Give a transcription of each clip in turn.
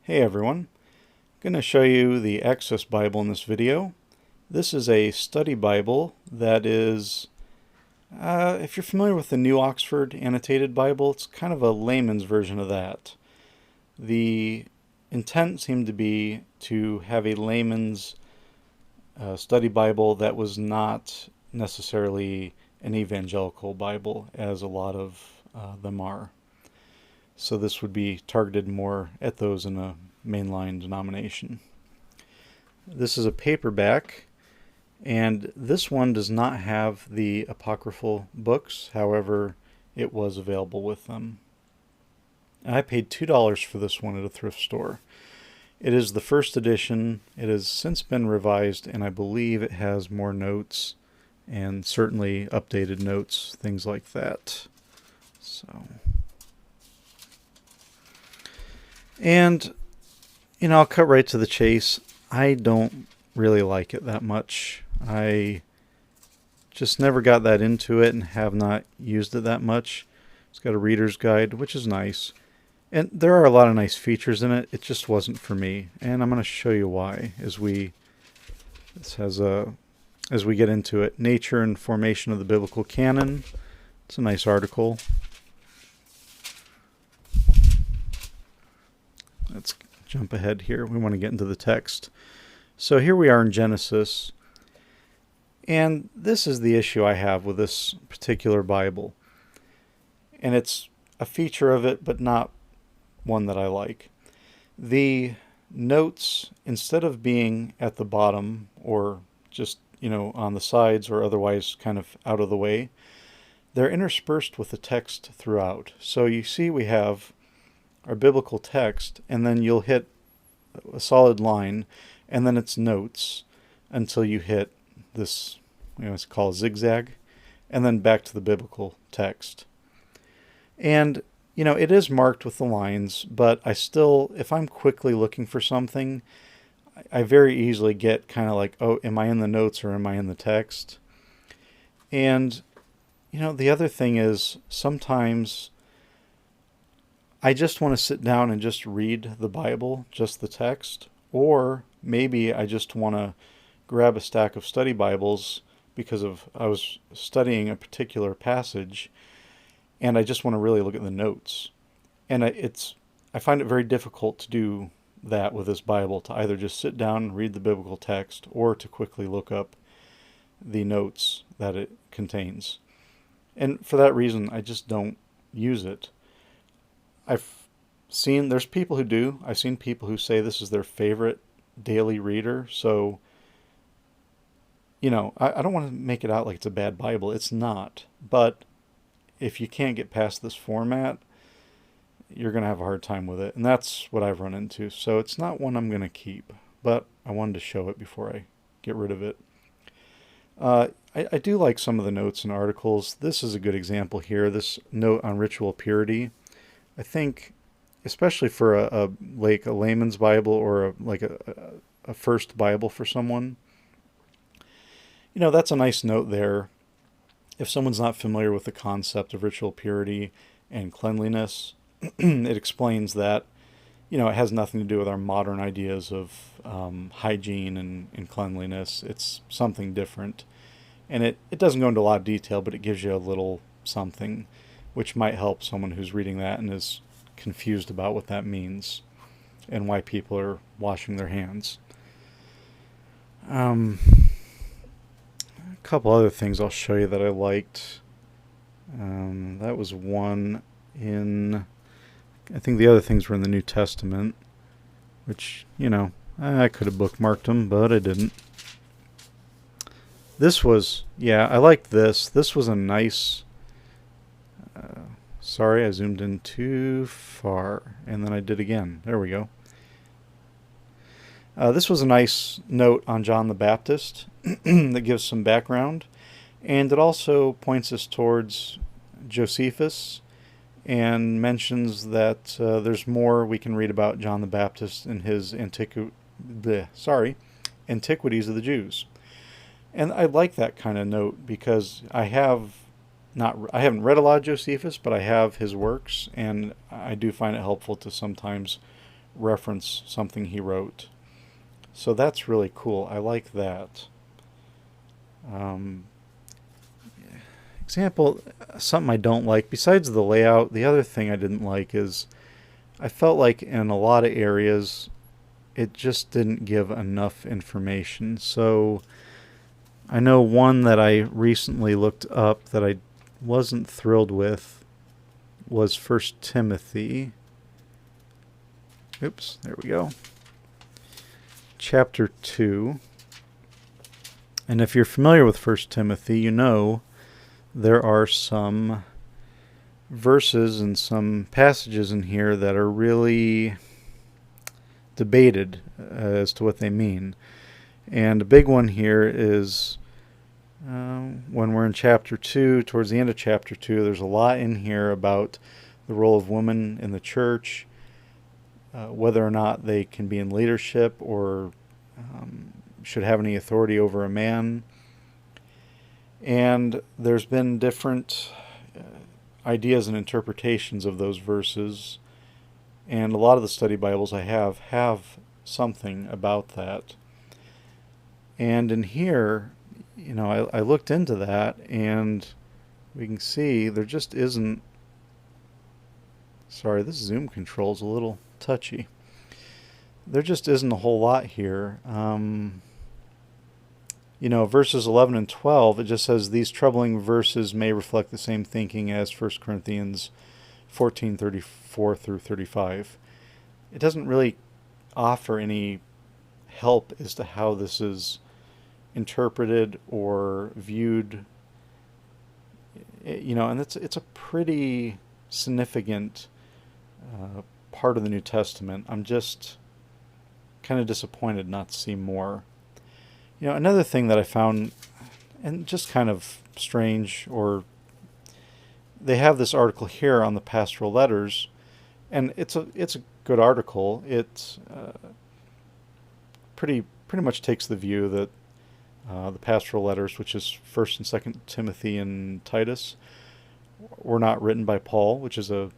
Hey everyone, I'm going to show you the Access Bible in this video. This is a study Bible that is, if you're familiar with the New Oxford Annotated Bible, it's kind of a layman's version of that. The intent seemed to be to have a layman's study Bible that was not necessarily an evangelical Bible, as a lot of them are. So this would be targeted more at those in a mainline denomination. This is a paperback, and this one does not have the apocryphal books. However, it was available with them. I paid $2 for this one at a thrift store. It is the first edition. It has since been revised, and I believe it has more notes and certainly updated notes, things like that. And, I'll cut right to the chase. I don't really like it that much. I just never got that into it and have not used it that much. It's got a reader's guide, which is nice. And there are a lot of nice features in it. It just wasn't for me. And I'm going to show you why as we get into it. Nature and Formation of the Biblical Canon. It's a nice article. Let's jump ahead here. We want to get into the text. So here we are in Genesis. And this is the issue I have with this particular Bible. And it's a feature of it, but not one that I like. The notes, instead of being at the bottom or just, on the sides or otherwise kind of out of the way, they're interspersed with the text throughout. So you see we have our biblical text, and then you'll hit a solid line, and then it's notes until you hit this, it's called zigzag, and then back to the biblical text. And, it is marked with the lines, but I still, if I'm quickly looking for something, I very easily get kind of like, oh, am I in the notes or am I in the text? And, the other thing is sometimes I just want to sit down and just read the Bible, just the text, or maybe I just want to grab a stack of study Bibles because I was studying a particular passage, and I just want to really look at the notes. And I find it very difficult to do that with this Bible, to either just sit down and read the biblical text or to quickly look up the notes that it contains. And for that reason, I just don't use it. There's people who do. I've seen people who say this is their favorite daily reader. So, I don't want to make it out like it's a bad Bible. It's not. But if you can't get past this format, you're going to have a hard time with it. And that's what I've run into. So it's not one I'm going to keep. But I wanted to show it before I get rid of it. I do like some of the notes and articles. This is a good example here. This note on ritual purity. I think, especially for a layman's Bible or a first Bible for someone, that's a nice note there. If someone's not familiar with the concept of ritual purity and cleanliness, it explains that, it has nothing to do with our modern ideas of hygiene and cleanliness. It's something different. And it doesn't go into a lot of detail, but it gives you a little something which might help someone who's reading that and is confused about what that means and why people are washing their hands. A couple other things I'll show you that I liked. That was one in, I think the other things were in the New Testament, which, I could have bookmarked them, but I didn't. This was, I liked this. This was a nice, sorry, I zoomed in too far, and then I did again. There we go. This was a nice note on John the Baptist that gives some background, and it also points us towards Josephus and mentions that there's more we can read about John the Baptist in his Antiquities of the Jews. And I like that kind of note because I haven't read a lot of Josephus, but I have his works, and I do find it helpful to sometimes reference something he wrote. So that's really cool. I like that. Example, something I don't like, besides the layout, the other thing I didn't like is I felt like in a lot of areas it just didn't give enough information. So I know one that I recently looked up that I wasn't thrilled with was 1 Timothy. Oops, there we go. Chapter 2. And if you're familiar with 1 Timothy, you know there are some verses and some passages in here that are really debated as to what they mean. And a big one here is when we're in chapter 2, towards the end of chapter 2, there's a lot in here about the role of women in the church, whether or not they can be in leadership or should have any authority over a man. And there's been different ideas and interpretations of those verses, and a lot of the study Bibles I have something about that. And in here, I looked into that, and we can see there just isn't. Sorry, this zoom control's a little touchy. There just isn't a whole lot here. Verses 11 and 12, it just says these troubling verses may reflect the same thinking as 1 Corinthians 14:34 through 35. It doesn't really offer any help as to how this is interpreted or viewed. And it's a pretty significant part of the New Testament. I'm just kind of disappointed not to see more. Another thing that I found, and just kind of strange, or they have this article here on the Pastoral Letters, and it's a good article. It pretty much takes the view that the Pastoral Letters, which is 1st and 2nd Timothy and Titus, were not written by Paul, which is a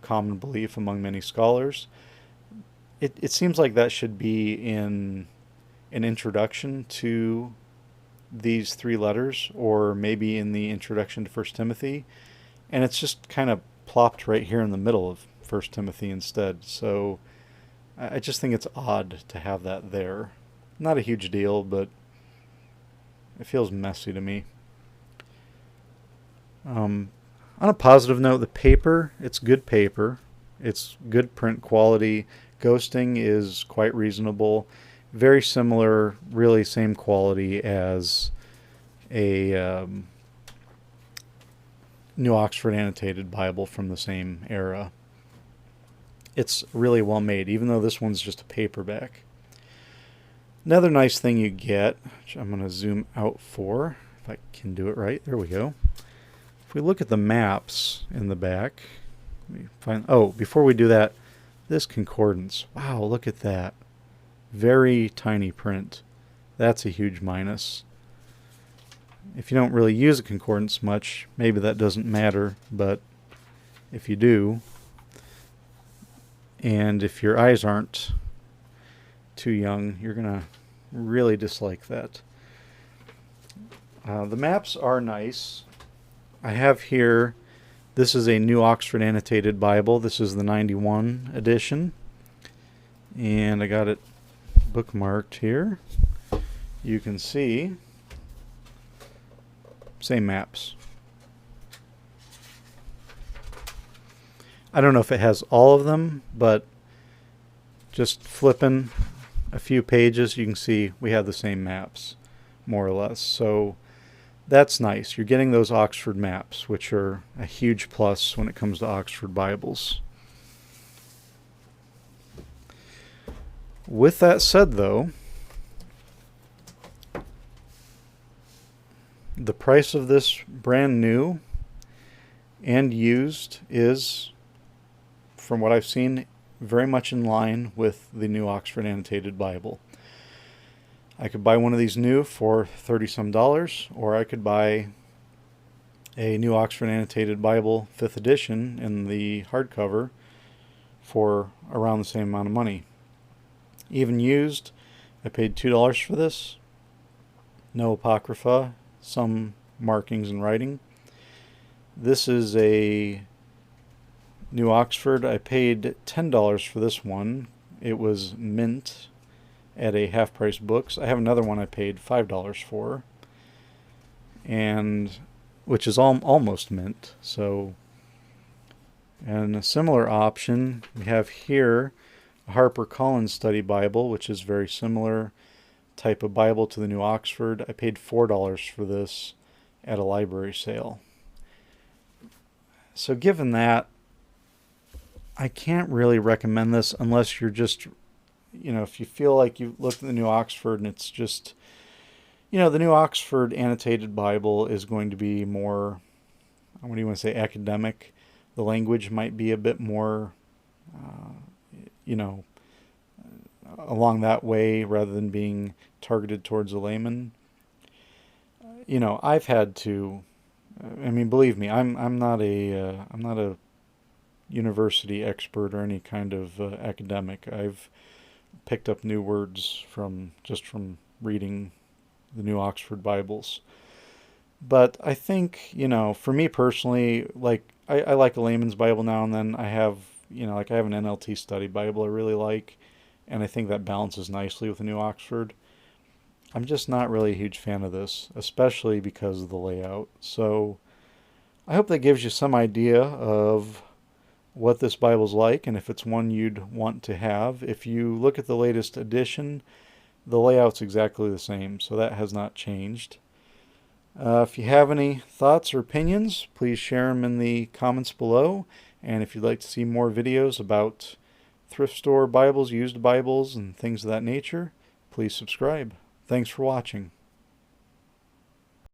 common belief among many scholars. It seems like that should be in an introduction to these 3 letters, or maybe in the introduction to 1 Timothy, and it's just kind of plopped right here in the middle of 1 Timothy instead. So I just think it's odd to have that there. Not a huge deal, but it feels messy to me. On a positive note, the paper, it's good paper. It's good print quality. Ghosting is quite reasonable. Very similar, really same quality as a New Oxford Annotated Bible from the same era. It's really well made, even though this one's just a paperback. Another nice thing you get, which I'm going to zoom out for, if I can do it right. There we go. If we look at the maps in the back, before we do that, this concordance. Wow, look at that. Very tiny print. That's a huge minus. If you don't really use a concordance much, maybe that doesn't matter, but if you do, and if your eyes aren't too young, you're going to really dislike that. The maps are nice. I have here, this is a New Oxford Annotated Bible. This is the 91 edition, and I got it bookmarked here. You can see same maps. I don't know if it has all of them, but just flipping a few pages, you can see we have the same maps, more or less. So that's nice. You're getting those Oxford maps, which are a huge plus when it comes to Oxford Bibles. With that said, though, the price of this brand new and used is, from what I've seen, very much in line with the New Oxford Annotated Bible. I could buy one of these new for $30-some, or I could buy a New Oxford Annotated Bible 5th edition in the hardcover for around the same amount of money. Even used, I paid $2 for this. No apocrypha, some markings and writing. This is a New Oxford. I paid $10 for this one. It was mint at a half-price books. I have another one I paid $5 for, and which is almost mint. So, and a similar option we have here, a Harpercollins Study Bible, which is very similar type of Bible to the New Oxford. I paid $4 for this at a library sale. So given that, I can't really recommend this unless you're just, if you feel like you looked at the New Oxford and it's just, the New Oxford Annotated Bible is going to be more, what do you want to say, academic. The language might be a bit more, along that way rather than being targeted towards a layman. I've had to, believe me, I'm not a university expert or any kind of academic. I've picked up new words from reading the New Oxford Bibles. But I think, for me personally, I like a layman's Bible now and then. I have, I have an NLT Study Bible I really like, and I think that balances nicely with the New Oxford. I'm just not really a huge fan of this, especially because of the layout. So I hope that gives you some idea of what this Bible's like and if it's one you'd want to have. If you look at the latest edition, the layout's exactly the same, so that has not changed. If you have any thoughts or opinions, please share them in the comments below. And if you'd like to see more videos about thrift store Bibles, used Bibles, and things of that nature, please subscribe. Thanks for watching.